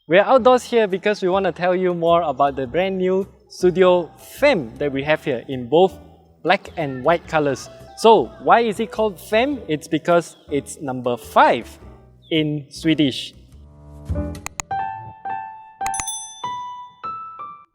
We're outdoors here because we want to tell you more about the brand new Sudio Fem that we have here in both black and white colors. So why is it called Fem? It's because it's number 5 in Swedish.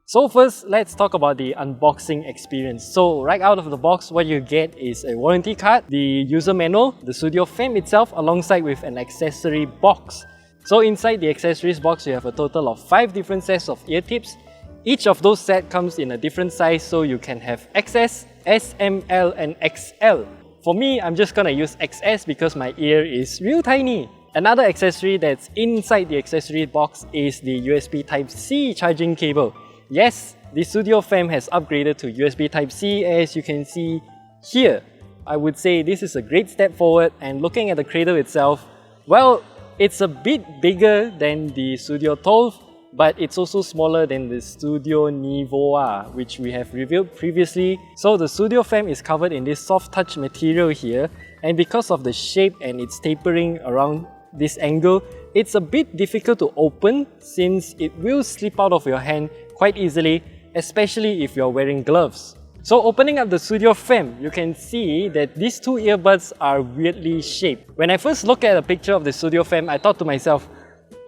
So first, let's talk about the unboxing experience. So right out of the box, what you get is a warranty card, the user manual, the Sudio Fem itself, alongside with an accessory box. So inside the accessories box, you have a total of 5 different sets of ear tips. Each of those sets comes in a different size, so you can have XS, S, M, L and XL. For me, I'm just gonna use XS because my ear is real tiny. Another accessory that's inside the accessory box is the USB Type-C charging cable. Yes, the Sudio Fem has upgraded to USB Type-C, as you can see here. I would say this is a great step forward, and looking at the cradle itself, well, it's a bit bigger than the Sudio 12, but it's also smaller than the Sudio Nivoa, which we have reviewed previously. So the Sudio Fem is covered in this soft touch material here, and because of the shape and its tapering around this angle, it's a bit difficult to open since it will slip out of your hand quite easily, especially if you're wearing gloves. So opening up the Sudio Fem, you can see that these two earbuds are weirdly shaped. When I first looked at a picture of the Sudio Fem, I thought to myself,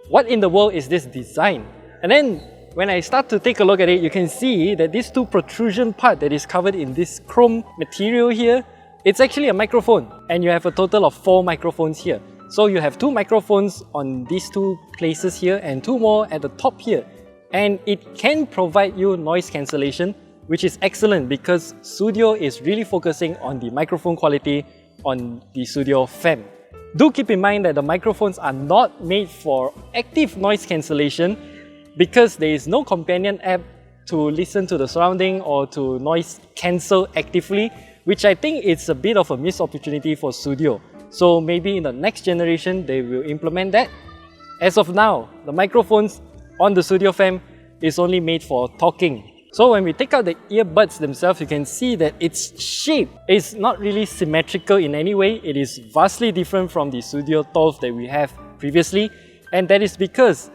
what in the world is this design? And then when I start to take a look at it, you can see that this two protrusion part that is covered in this chrome material here, it's actually a microphone, and you have a total of 4 microphones here. So you have 2 microphones on these 2 places here and 2 more at the top here. And it can provide you noise cancellation, which is excellent because Sudio is really focusing on the microphone quality on the Sudio Fem. Do keep in mind that the microphones are not made for active noise cancellation because there is no companion app to listen to the surrounding or to noise cancel actively, which I think is a bit of a missed opportunity for Sudio. So maybe in the next generation they will implement that. As of now, the microphones on the Sudio Fem is only made for talking. So when we take out the earbuds themselves, you can see that its shape is not really symmetrical in any way. It is vastly different from the Sudio 12 that we have previously, and that is because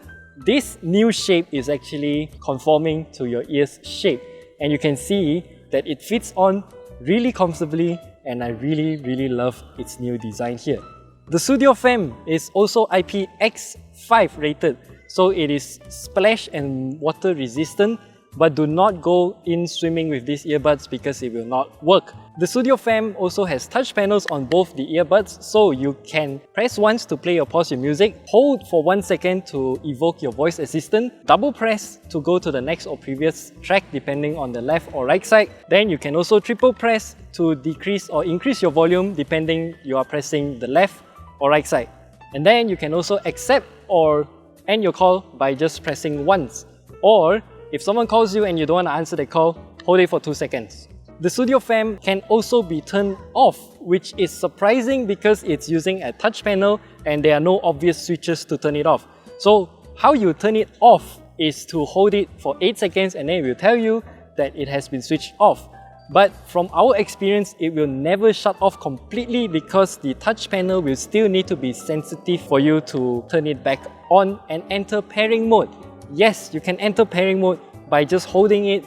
this new shape is actually conforming to your ear's shape, and you can see that it fits on really comfortably, and I really love its new design here. The Sudio Fem is also IPX5 rated, so it is splash and water resistant, but do not go in swimming with these earbuds because it will not work. The Sudio Fem also has touch panels on both the earbuds, so you can press once to play or pause your music, hold for 1 second to evoke your voice assistant, double press to go to the next or previous track depending on the left or right side. Then you can also triple press to decrease or increase your volume depending you are pressing the left or right side. And then you can also accept or end your call by just pressing once. Or if someone calls you and you don't want to answer the call, hold it for 2 seconds. The Sudio Fem can also be turned off, which is surprising because it's using a touch panel and there are no obvious switches to turn it off. So how you turn it off is to hold it for 8 seconds and then it will tell you that it has been switched off. But from our experience, it will never shut off completely because the touch panel will still need to be sensitive for you to turn it back on and enter pairing mode. Yes, you can enter pairing mode by just holding it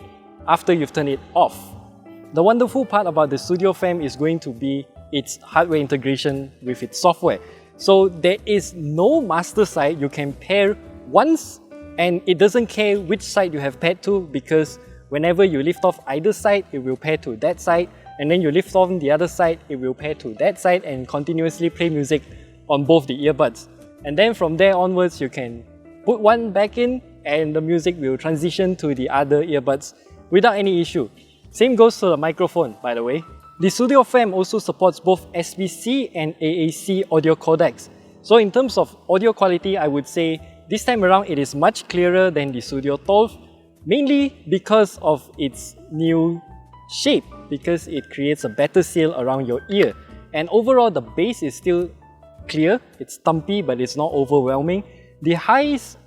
after you've turned it off. The wonderful part about the Sudio Fem is going to be its hardware integration with its software. So there is no master side. You can pair once and it doesn't care which side you have paired to, because whenever you lift off either side, it will pair to that side, and then you lift off the other side, it will pair to that side and continuously play music on both the earbuds. And then from there onwards, you can put one back in and the music will transition to the other earbuds without any issue. Same goes to the microphone, by the way. The Sudio Fem also supports both SBC and AAC audio codecs. So in terms of audio quality, I would say this time around it is much clearer than the Sudio 12, mainly because of its new shape, because it creates a better seal around your ear. And overall, the bass is still clear, it's thumpy, but it's not overwhelming. The highs,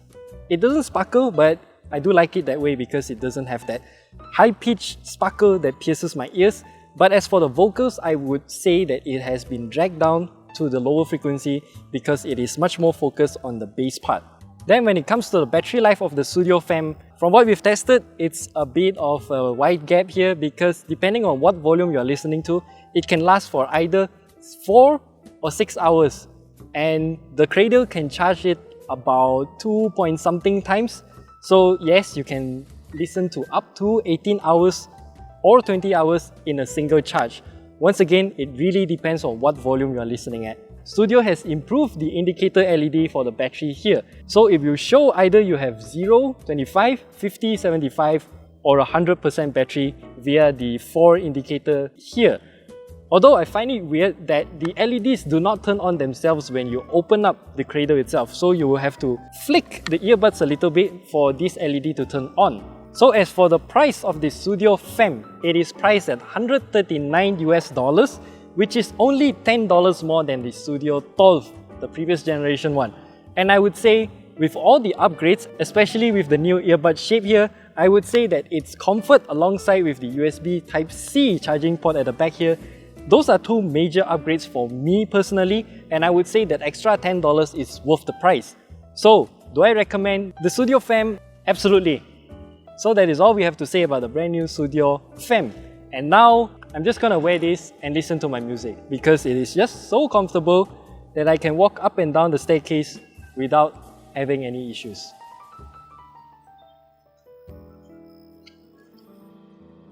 it doesn't sparkle, but I do like it that way because it doesn't have that high-pitched sparkle that pierces my ears. But as for the vocals, I would say that it has been dragged down to the lower frequency because it is much more focused on the bass part. Then when it comes to the battery life of the Sudio Fem, from what we've tested, it's a bit of a wide gap here because depending on what volume you're listening to, it can last for either 4 or 6 hours. And the Cradle can charge it about 2 point something times. So yes, you can listen to up to 18 hours or 20 hours in a single charge. Once again, it really depends on what volume you're listening at. Sudio has improved the indicator LED for the battery here. So if you show either you have 0, 25, 50, 75 or 100% battery via the 4 indicator here. Although I find it weird that the LEDs do not turn on themselves when you open up the Cradle itself. So you will have to flick the earbuds a little bit for this LED to turn on. So as for the price of the Sudio Fem, it is priced at $139 US, which is only $10 more than the Sudio 12, the previous generation one. And I would say with all the upgrades, especially with the new earbud shape here, I would say that its comfort alongside with the USB Type-C charging port at the back here, those are two major upgrades for me personally, and I would say that extra $10 is worth the price. So, do I recommend the Sudio Fem? Absolutely. So that is all we have to say about the brand new Sudio Fem. And now, I'm just gonna wear this and listen to my music because it is just so comfortable that I can walk up and down the staircase without having any issues.